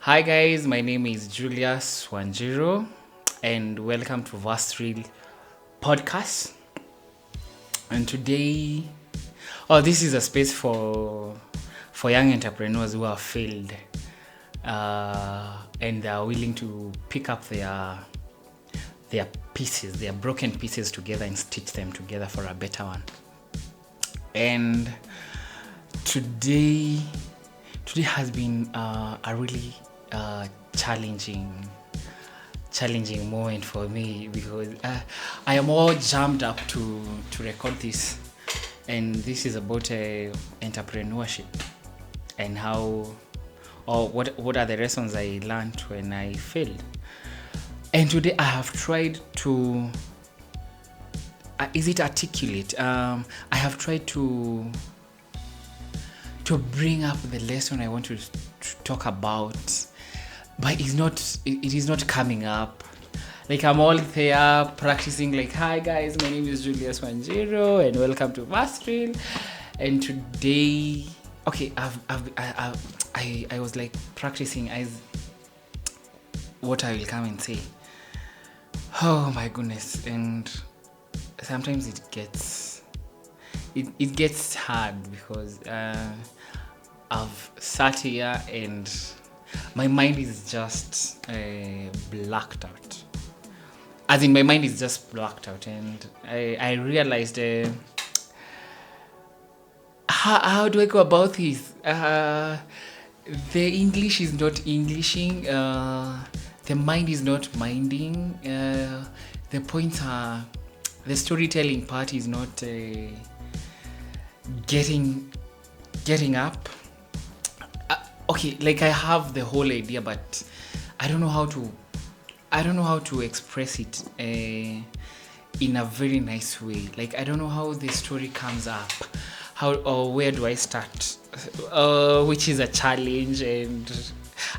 Hi guys, my name is Julius Wanjiro and welcome to Vastril podcast. And today, this is a space for young entrepreneurs who have failed and they are willing to pick up their pieces, their broken pieces together and stitch them together for a better one. And today has been a really challenging moment for me because I am all jammed up to record this, and this is about entrepreneurship and how or what are the lessons I learned when I failed. And today I have tried to is it articulate? I have tried to bring up the lesson I want to talk about, but it is not coming up. Like, I'm all there practicing, like, hi guys, my name is Julius Wanjiro and welcome to Vastril. And today, okay, I was like practicing as what I will come and say. Oh my goodness. And sometimes it gets hard because I've sat here and my mind is just blacked out. As in, my mind is just blacked out, and I realized how do I go about this? The English is not Englishing. The mind is not minding. The points are, the storytelling part is not getting up. Okay, like, I have the whole idea, but I don't know how to express it in a very nice way. Like, I don't know how the story comes up, how or where do I start, which is a challenge. And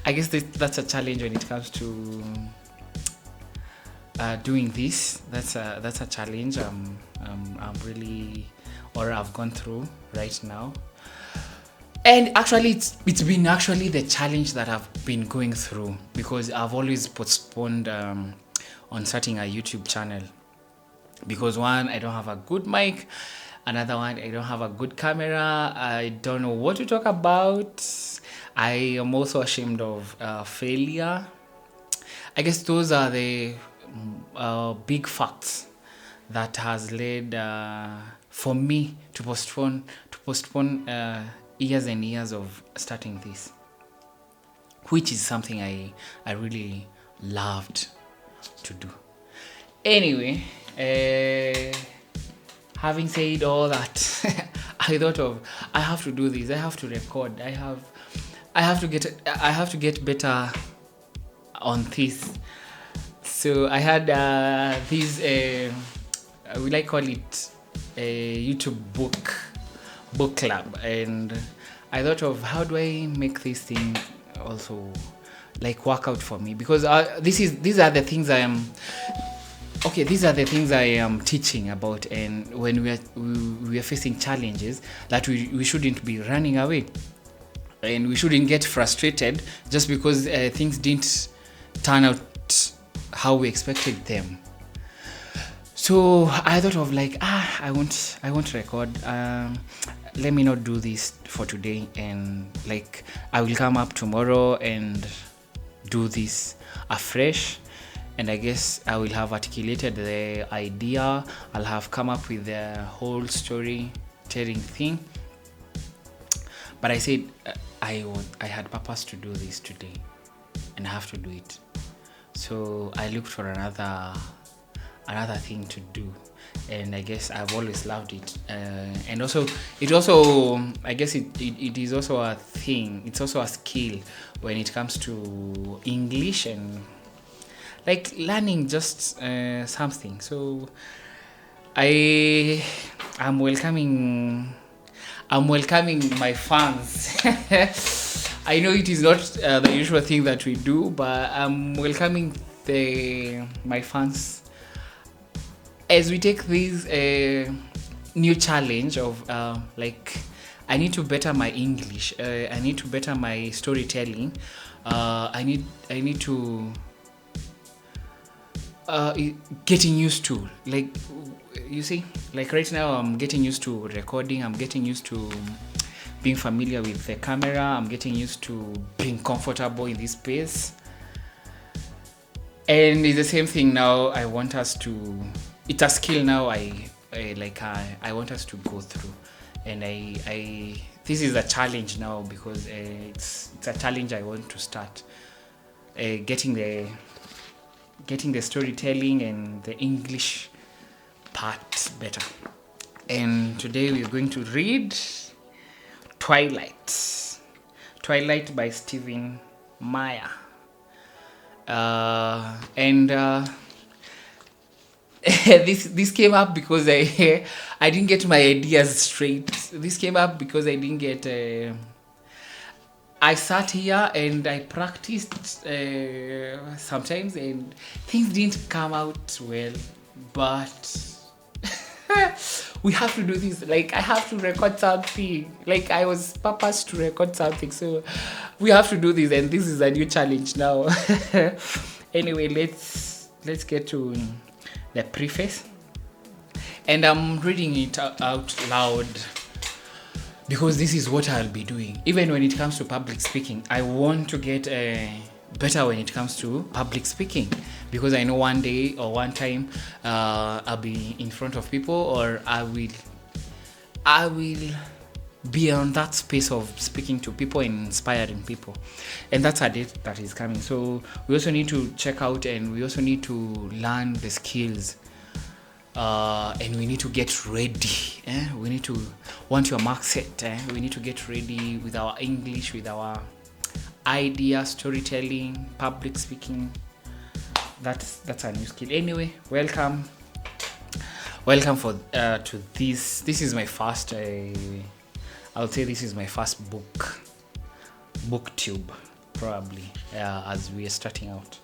I guess that's a challenge when it comes to doing this. That's a challenge I'm really, or I've gone through right now. And actually, it's been actually the challenge that I've been going through, because I've always postponed on starting a YouTube channel. Because one, I don't have a good mic. Another one, I don't have a good camera. I don't know what to talk about. I am also ashamed of failure. I guess those are the big facts that has led for me to postpone years and years of starting this, which is something I really loved to do. Anyway, having said all that, I thought of, I have to do this. I have to record. I have to get better on this. So I had this will I call it a YouTube book club, and I thought of, how do I make this thing also like work out for me, because these are the things I am teaching about. And when we are facing challenges, that we shouldn't be running away, and we shouldn't get frustrated just because things didn't turn out how we expected them. So I thought of, like, I won't record. Let me not do this for today, and like, I will come up tomorrow and do this afresh. And I guess I will have articulated the idea. I'll have come up with the whole storytelling thing. But I said I had purpose to do this today, and I have to do it. So I looked for another thing to do, and I guess I've always loved it. And also, I guess it is also a thing. It's also a skill when it comes to English and like learning just something. So I'm welcoming my fans. I know it is not the usual thing that we do, but I'm welcoming my fans as we take this new challenge of like I need to better my English. I need to better my storytelling. I need to getting used to, like, you see, like right now I'm getting used to recording. I'm getting used to being familiar with the camera. I'm getting used to being comfortable in this space. And it's the same thing now. I want us to, it's a skill now. I want us to go through, and I this is a challenge now, because it's a challenge I want to start, getting the storytelling and the English part better. And today we're going to read Twilight by Stephen Meyer. This came up because I didn't get my ideas straight. This came up because I didn't get. I sat here and I practiced sometimes, and things didn't come out well. But we have to do this. Like, I have to record something. Like, I was purposed to record something, so we have to do this, and this is a new challenge now. Anyway, let's get to the preface, and I'm reading it out loud because this is what I'll be doing. Even when it comes to public speaking, I want to get better when it comes to public speaking, because I know one day or one time I'll be in front of people, or I will be on that space of speaking to people and inspiring people, and that's a date that is coming. So we also need to check out, and we also need to learn the skills, and we need to get ready. We need to want your mark set. We need to get ready with our English, with our idea, storytelling, public speaking. That's a new skill. Anyway, welcome for to this. This is my first. I would say this is my first booktube, probably, as we are starting out.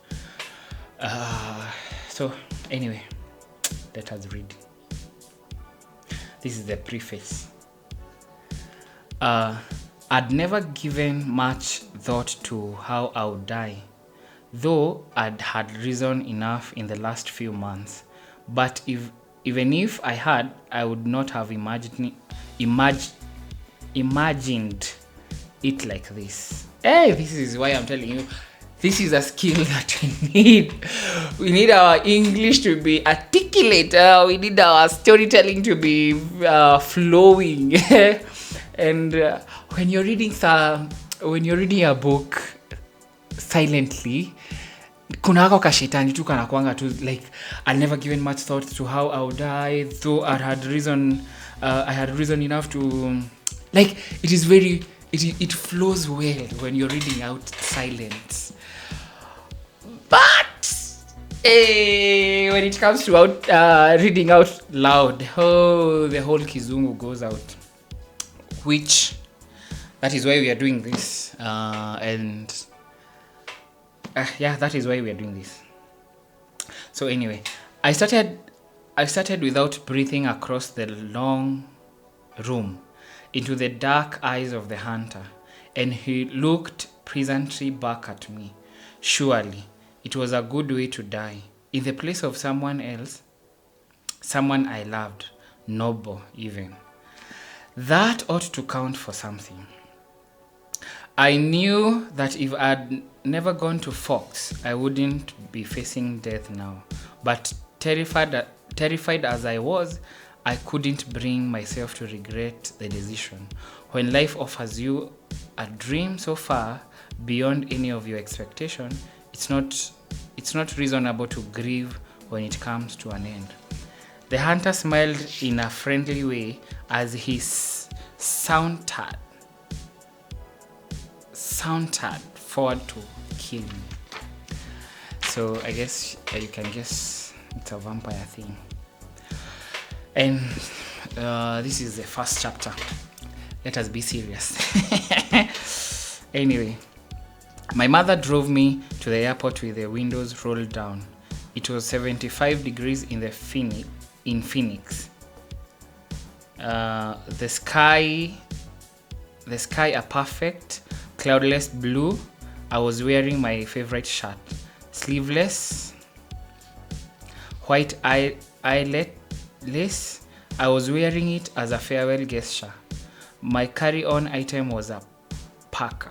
So anyway, let us read. This is the preface. I'd never given much thought to how I would die, though I'd had reason enough in the last few months. But even if I had, I would not have imagined it like this. Hey, this is why I'm telling you, this is a skill that we need. We need our English to be articulate. We need our storytelling to be flowing. And when you're reading a book silently, kuna ako kashetani tu kana kwanga tu, like, I'd never given much thought to how I would die, though I had reason enough to, like, it flows well when you're reading out silence. But when it comes to reading out loud, the whole kizungu goes out, which that is why we are doing this. That is why we are doing this. So anyway, I started without breathing across the long room into the dark eyes of the hunter, and he looked pleasantly back at me. Surely it was a good way to die, in the place of someone else, someone I loved, noble even. That ought to count for something. I knew that if I'd never gone to Fox, I wouldn't be facing death now. But terrified as I was, I couldn't bring myself to regret the decision. When life offers you a dream so far beyond any of your expectation, it's not reasonable to grieve when it comes to an end. The hunter smiled in a friendly way as he sauntered forward to kill me. So I guess you can guess it's a vampire thing. And this is the first chapter. Let us be serious. Anyway, my mother drove me to the airport with the windows rolled down. It was 75 degrees in Phoenix. The sky the sky a perfect cloudless blue. I was wearing my favorite shirt, sleeveless, white eyelet lace. I was wearing it as a farewell gesture. My carry-on item was a parka.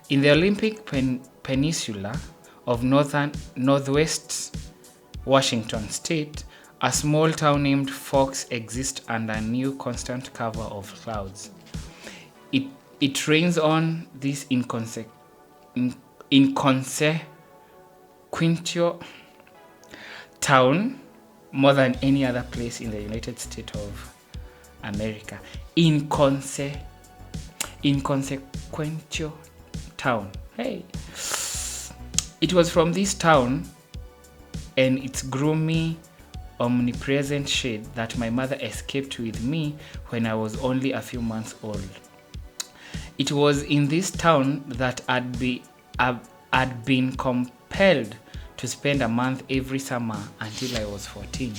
In the Olympic Peninsula of northwest Washington state, a small town named Fox exists under a new constant cover of clouds. It rains on this inconsequential town more than any other place in the United States of America. Inconsequential town. Hey. It was from this town and its gloomy, omnipresent shade that my mother escaped with me when I was only a few months old. It was in this town that I'd been compelled to spend a month every summer until I was 14.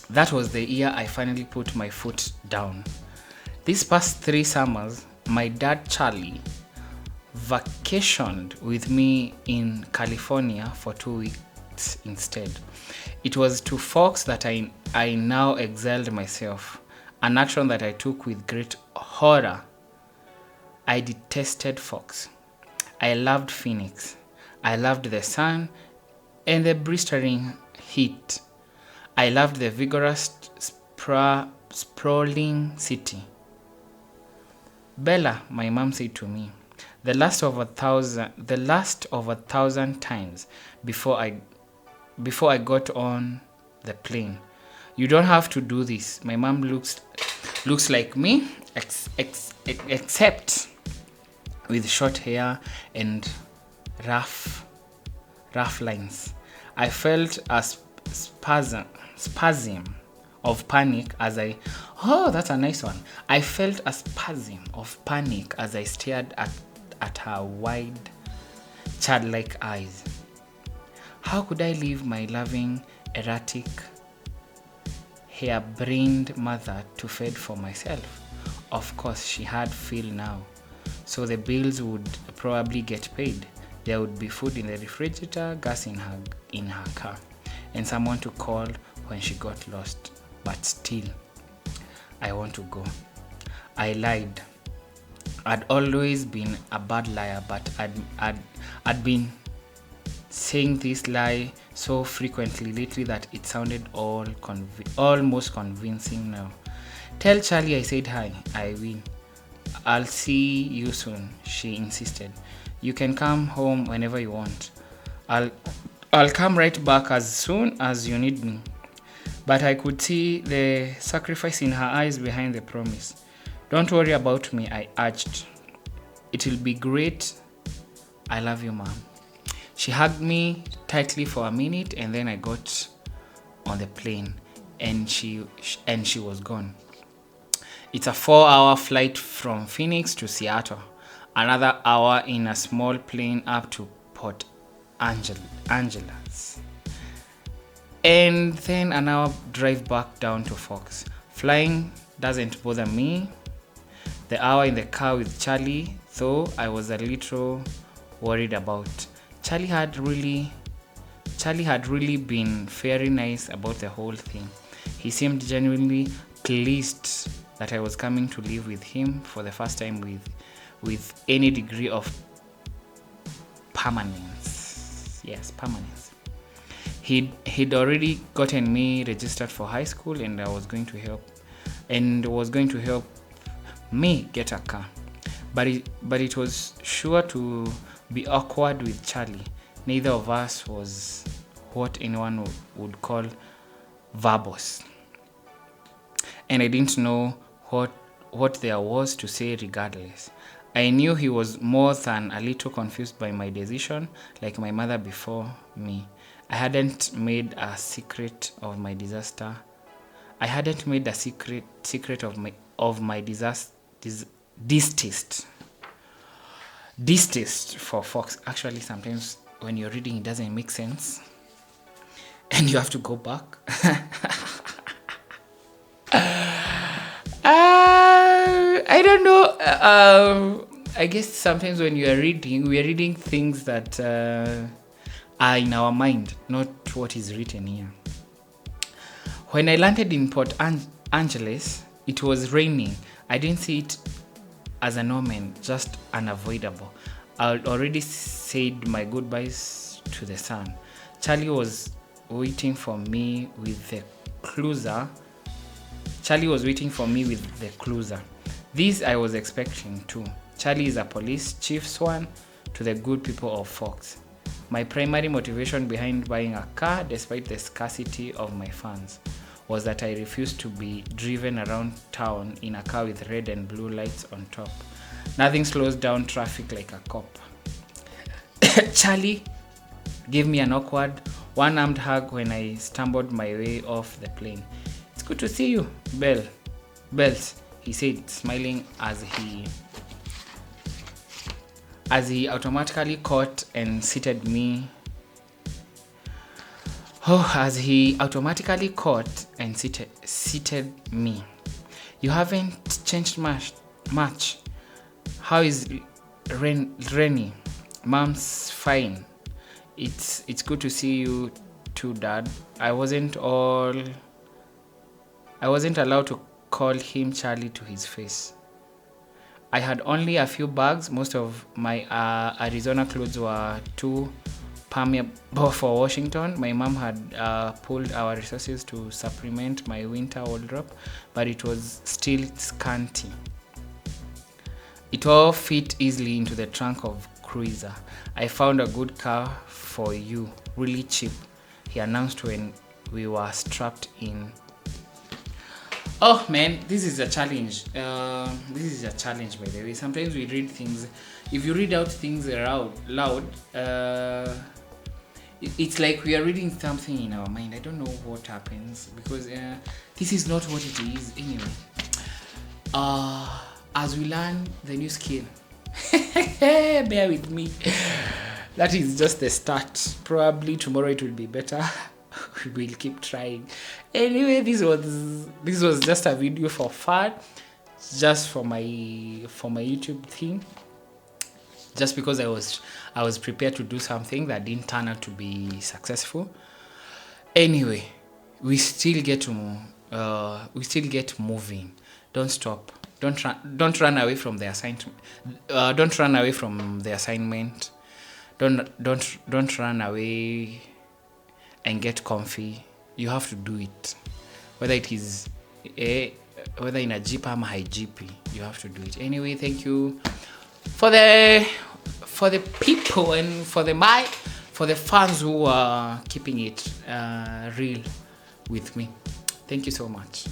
That was the year I finally put my foot down. These past 3 summers, my dad Charlie vacationed with me in California for 2 weeks instead. It was to Fox that I now exiled myself, an action that I took with great horror. I detested Fox. I loved Phoenix. I loved the sun and the blistering heat. I loved the vigorous, sprawling city. Bella, my mom said to me, the last of a thousand times before I got on the plane. You don't have to do this. My mom looks like me, except with short hair and rough lines. I felt a spasm of panic as I felt a spasm of panic as I stared at her wide, childlike eyes. How could I leave my loving, erratic, hair-brained mother to fend for myself? Of course, she had Phil now, so the bills would probably get paid. There would be food in the refrigerator, gas in her car, and someone to call when she got lost. But still, I want to go. I lied. I'd always been a bad liar, but I'd been saying this lie so frequently lately that it sounded almost convincing now. Tell Charlie I said hi. I will. I'll see you soon, she insisted. You can come home whenever you want. I'll come right back as soon as you need me. But I could see the sacrifice in her eyes behind the promise. Don't worry about me, I urged. It'll be great. I love you, Mom. She hugged me tightly for a minute and then I got on the plane and she was gone. It's a 4-hour flight from Phoenix to Seattle. Another hour in a small plane up to Port Angeles. And then an hour drive back down to Fox. Flying doesn't bother me. The hour in the car with Charlie, though, I was a little worried about. Charlie had really been very nice about the whole thing. He seemed genuinely pleased that I was coming to live with him for the first time with any degree of permanence. Yes, permanence. He'd already gotten me registered for high school and was going to help me get a car. But it was sure to be awkward with Charlie. Neither of us was what anyone would call verbose. And I didn't know what there was to say regardless. I knew he was more than a little confused by my decision, like my mother before me. I hadn't made a secret of my disaster. I hadn't made a secret of my distaste for Fox. Actually, sometimes when you're reading, it doesn't make sense, and you have to go back. I don't know. I guess sometimes when we are reading things that are in our mind, not what is written here. When I landed in Port Angeles, it was raining. I didn't see it as an omen, just unavoidable. I already said my goodbyes to the sun. Charlie was waiting for me with the cruiser. This I was expecting too. Charlie is a police chief sworn to the good people of Fox. My primary motivation behind buying a car, despite the scarcity of my funds, was that I refused to be driven around town in a car with red and blue lights on top. Nothing slows down traffic like a cop. Charlie gave me an awkward, one-armed hug when I stumbled my way off the plane. It's good to see you, Bells, he said, smiling as he automatically caught and seated me. Seated me. You haven't changed much. How is Rennie? Mom's fine. It's good to see you too, Dad. I wasn't allowed to call him Charlie to his face. I had only a few bags. Most of my Arizona clothes were too permeable for Washington. My mom had pulled our resources to supplement my winter wardrobe, but it was still scanty. It all fit easily into the trunk of cruiser. I found a good car for you, really cheap, he announced when we were strapped in. Oh man, this is a challenge. By the way. Sometimes we read things. If you read out things loud, it's like we are reading something in our mind. I don't know what happens because this is not what it is anyway. As we learn the new skill, bear with me. That is just the start. Probably tomorrow it will be better. We'll keep trying. Anyway, this was just a video for fun, just for my YouTube thing. Just because I was prepared to do something that didn't turn out to be successful. Anyway, we still get moving. Don't stop. Don't run away from the assignment. Don't run away from the assignment. Don't run away and get comfy. You have to do it. Whether it is whether in a Jeep or high GP, you have to do it. Anyway, thank you for the people and for the fans who are keeping it real with me. Thank you so much.